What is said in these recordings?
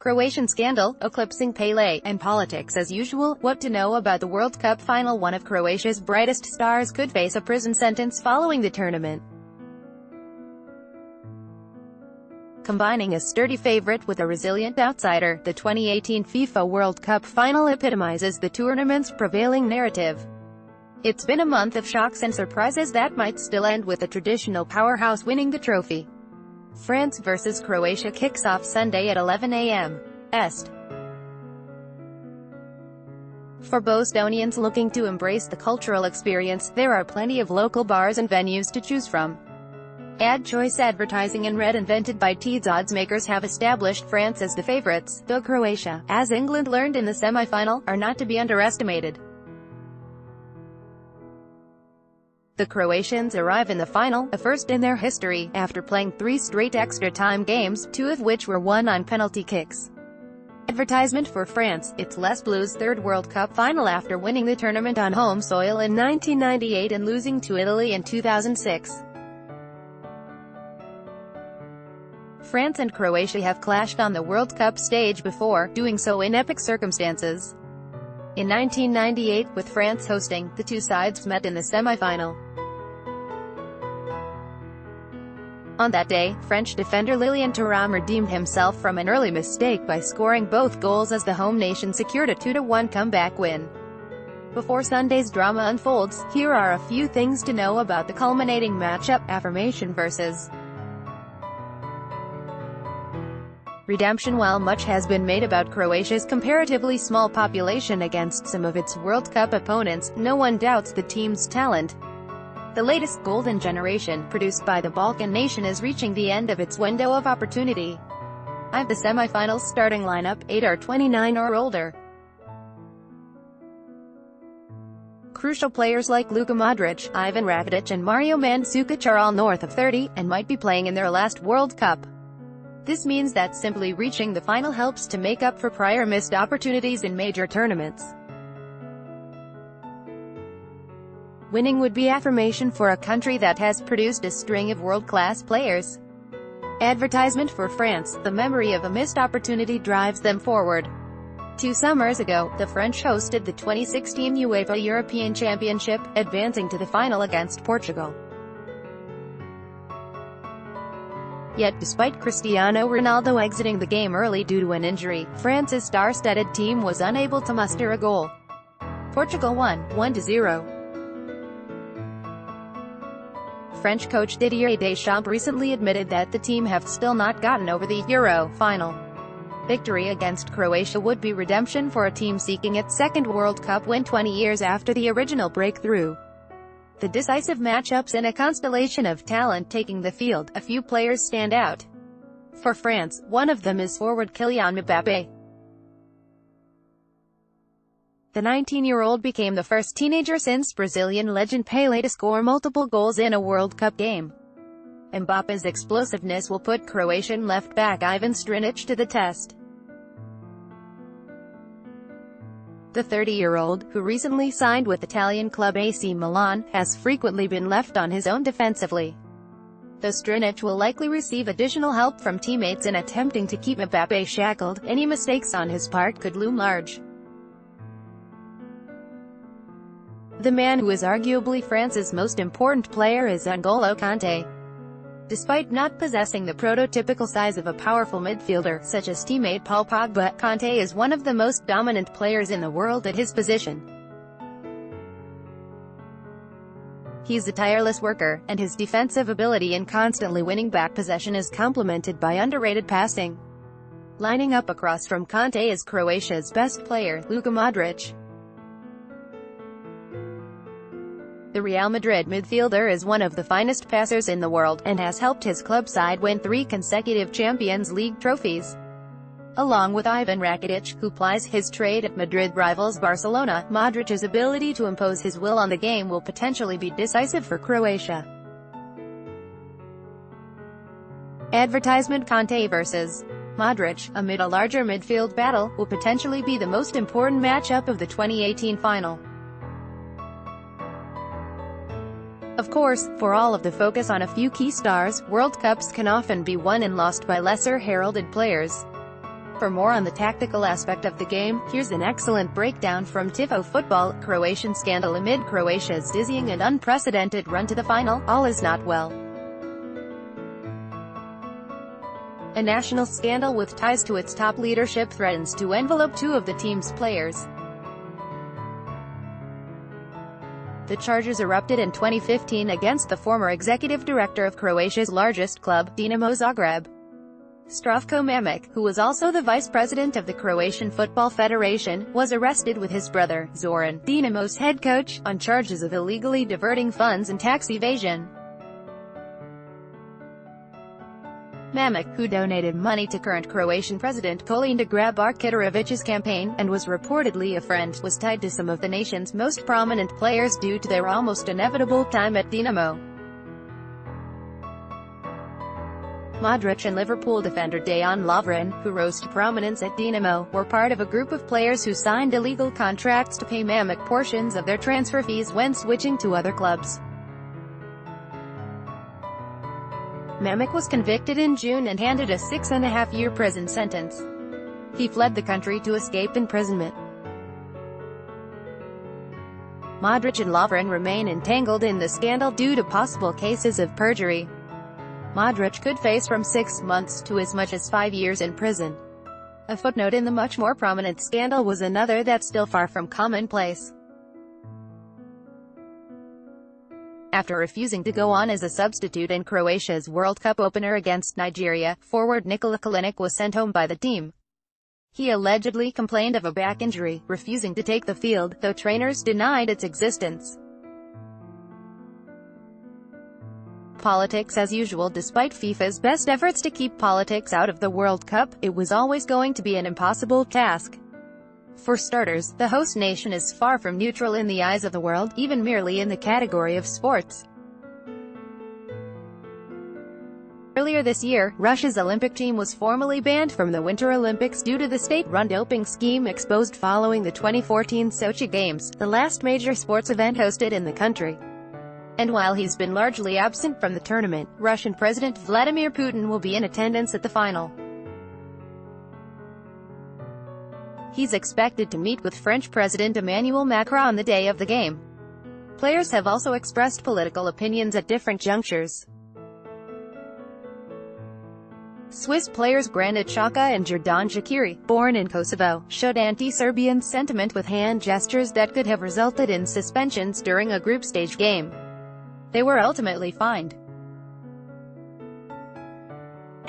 Croatian scandal, eclipsing Pele, and politics as usual. What to know about the World Cup final? One of Croatia's brightest stars could face a prison sentence following the tournament. Combining a sturdy favorite with a resilient outsider, the 2018 FIFA World Cup final epitomizes the tournament's prevailing narrative. It's been a month of shocks and surprises that might still end with the traditional powerhouse winning the trophy. France vs Croatia kicks off Sunday at 11 a.m. Est. For Bostonians looking to embrace the cultural experience, there are plenty of local bars and venues to choose from. Ad choice advertising and red invented by Teeds odds makers have established France as the favorites, though Croatia, as England learned in the semi-final, are not to be underestimated. The Croatians arrive in the final, a first in their history, after playing 3 straight extra-time games, 2 of which were won on penalty kicks. Advertisement for France, it's Les Bleus' third World Cup final after winning the tournament on home soil in 1998 and losing to Italy in 2006. France and Croatia have clashed on the World Cup stage before, doing so in epic circumstances. In 1998, with France hosting, the two sides met in the semi-final. On that day, French defender Lilian Thuram redeemed himself from an early mistake by scoring both goals as the home nation secured a 2-1 comeback win. Before Sunday's drama unfolds, here are a few things to know about the culminating matchup: affirmation versus redemption. While much has been made about Croatia's comparatively small population against some of its World Cup opponents, no one doubts the team's talent. The latest golden generation, produced by the Balkan nation, is reaching the end of its window of opportunity. The semi-finals starting lineup, 8 are 29 or older. Crucial players like Luka Modric, Ivan Rakitic and Mario Mandzukic are all north of 30, and might be playing in their last World Cup. This means that simply reaching the final helps to make up for prior missed opportunities in major tournaments. Winning would be affirmation for a country that has produced a string of world-class players. Advertisement for France, the memory of a missed opportunity drives them forward. 2 summers ago, the French hosted the 2016 UEFA European Championship, advancing to the final against Portugal. Yet, despite Cristiano Ronaldo exiting the game early due to an injury, France's star-studded team was unable to muster a goal. Portugal won, 1-0. French coach Didier Deschamps recently admitted that the team have still not gotten over the Euro final. Victory against Croatia would be redemption for a team seeking its second World Cup win 20 years after the original breakthrough. The decisive matchups in a constellation of talent taking the field, a few players stand out. For France, one of them is forward Kylian Mbappé. The 19-year-old became the first teenager since Brazilian legend Pele to score multiple goals in a World Cup game. Mbappé's explosiveness will put Croatian left-back Ivan Strinic to the test. The 30-year-old, who recently signed with Italian club AC Milan, has frequently been left on his own defensively. Though Strinic will likely receive additional help from teammates in attempting to keep Mbappé shackled, any mistakes on his part could loom large. The man who is arguably France's most important player is N'Golo Kanté. Despite not possessing the prototypical size of a powerful midfielder, such as teammate Paul Pogba, Kanté is one of the most dominant players in the world at his position. He's a tireless worker, and his defensive ability in constantly winning back possession is complemented by underrated passing. Lining up across from Kanté is Croatia's best player, Luka Modric. The Real Madrid midfielder is one of the finest passers in the world, and has helped his club side win 3 consecutive Champions League trophies. Along with Ivan Rakitic, who plies his trade at Madrid rivals Barcelona, Modric's ability to impose his will on the game will potentially be decisive for Croatia. Advertisement: Kanté vs Modric, amid a larger midfield battle, will potentially be the most important matchup of the 2018 final. Of course, for all of the focus on a few key stars, World Cups can often be won and lost by lesser heralded players. For more on the tactical aspect of the game, here's an excellent breakdown from Tifo Football. Croatian scandal amid Croatia's dizzying and unprecedented run to the final, all is not well. A national scandal with ties to its top leadership threatens to envelope two of the team's players. The charges erupted in 2015 against the former executive director of Croatia's largest club, Dinamo Zagreb, Zdravko Mamić, who was also the vice president of the Croatian Football Federation, was arrested with his brother, Zoran, Dinamo's head coach, on charges of illegally diverting funds and tax evasion. Mamić, who donated money to current Croatian president Kolinda Grabar-Kitarovic's campaign, and was reportedly a friend, was tied to some of the nation's most prominent players due to their almost inevitable time at Dinamo. Modric and Liverpool defender Dejan Lovren, who rose to prominence at Dinamo, were part of a group of players who signed illegal contracts to pay Mamić portions of their transfer fees when switching to other clubs. Mamić was convicted in June and handed a 6.5-year prison sentence. He fled the country to escape imprisonment. Modric and Lovren remain entangled in the scandal due to possible cases of perjury. Modric could face from 6 months to as much as 5 years in prison. A footnote in the much more prominent scandal was another that's still far from commonplace. After refusing to go on as a substitute in Croatia's World Cup opener against Nigeria, forward Nikola Kalinic was sent home by the team. He allegedly complained of a back injury, refusing to take the field, though trainers denied its existence. Politics as usual. Despite FIFA's best efforts to keep politics out of the World Cup, it was always going to be an impossible task. For starters, the host nation is far from neutral in the eyes of the world, even merely in the category of sports. Earlier this year, Russia's Olympic team was formally banned from the Winter Olympics due to the state-run doping scheme exposed following the 2014 Sochi Games, the last major sports event hosted in the country. And while he's been largely absent from the tournament, Russian President Vladimir Putin will be in attendance at the final. He's expected to meet with French President Emmanuel Macron on the day of the game. Players have also expressed political opinions at different junctures. Swiss players Granit Xhaka and Xherdan Shaqiri, born in Kosovo, showed anti-Serbian sentiment with hand gestures that could have resulted in suspensions during a group stage game. They were ultimately fined.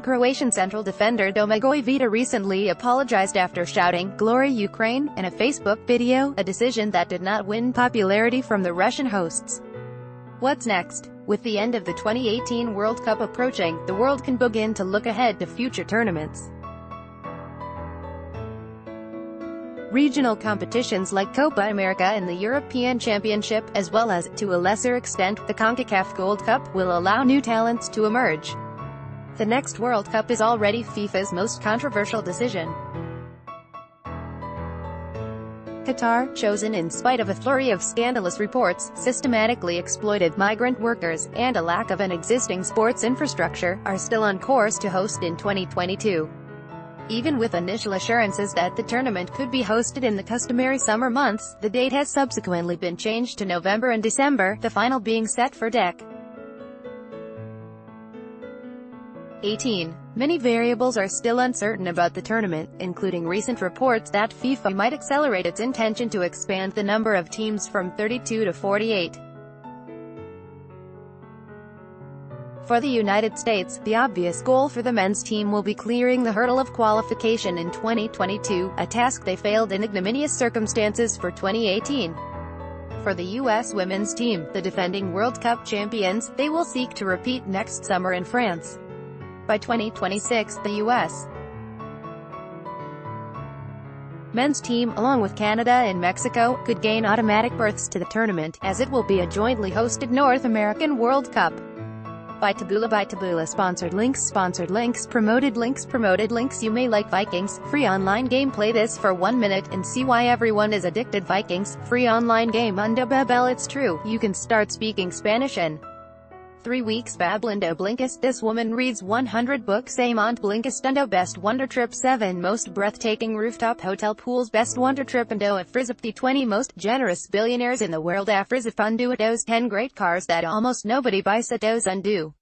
Croatian central defender Domagoj Vida recently apologized after shouting, "Glory Ukraine," in a Facebook video, a decision that did not win popularity from the Russian hosts. What's next? With the end of the 2018 World Cup approaching, the world can begin to look ahead to future tournaments. Regional competitions like Copa America and the European Championship, as well as, to a lesser extent, the CONCACAF Gold Cup, will allow new talents to emerge. The next World Cup is already FIFA's most controversial decision. Qatar, chosen in spite of a flurry of scandalous reports, systematically exploited migrant workers, and a lack of an existing sports infrastructure, are still on course to host in 2022. Even with initial assurances that the tournament could be hosted in the customary summer months, the date has subsequently been changed to November and December, the final being set for Dec. 18. Many variables are still uncertain about the tournament, including recent reports that FIFA might accelerate its intention to expand the number of teams from 32 to 48. For the United States, the obvious goal for the men's team will be clearing the hurdle of qualification in 2022, a task they failed in ignominious circumstances for 2018. For the U.S. women's team, the defending World Cup champions, they will seek to repeat next summer in France. By 2026, the U.S. men's team, along with Canada and Mexico, could gain automatic berths to the tournament, as it will be a jointly hosted North American World Cup. By Taboola sponsored links, promoted links. You may like Vikings, free online game. Play this for 1 minute, and see why everyone is addicted. Vikings, free online game under Babel. It's true, you can start speaking Spanish in 3 weeks Bablindo Blinkist. This woman reads 100 books. Amont Blinkistundo. Best Wonder Trip. 7 Most Breathtaking Rooftop Hotel Pools. Best Wonder Trip. Ando Afrizip. The 20 Most Generous Billionaires in the World. Afrizip Undo. Ados 10 Great Cars that almost nobody buys. Ados Undo.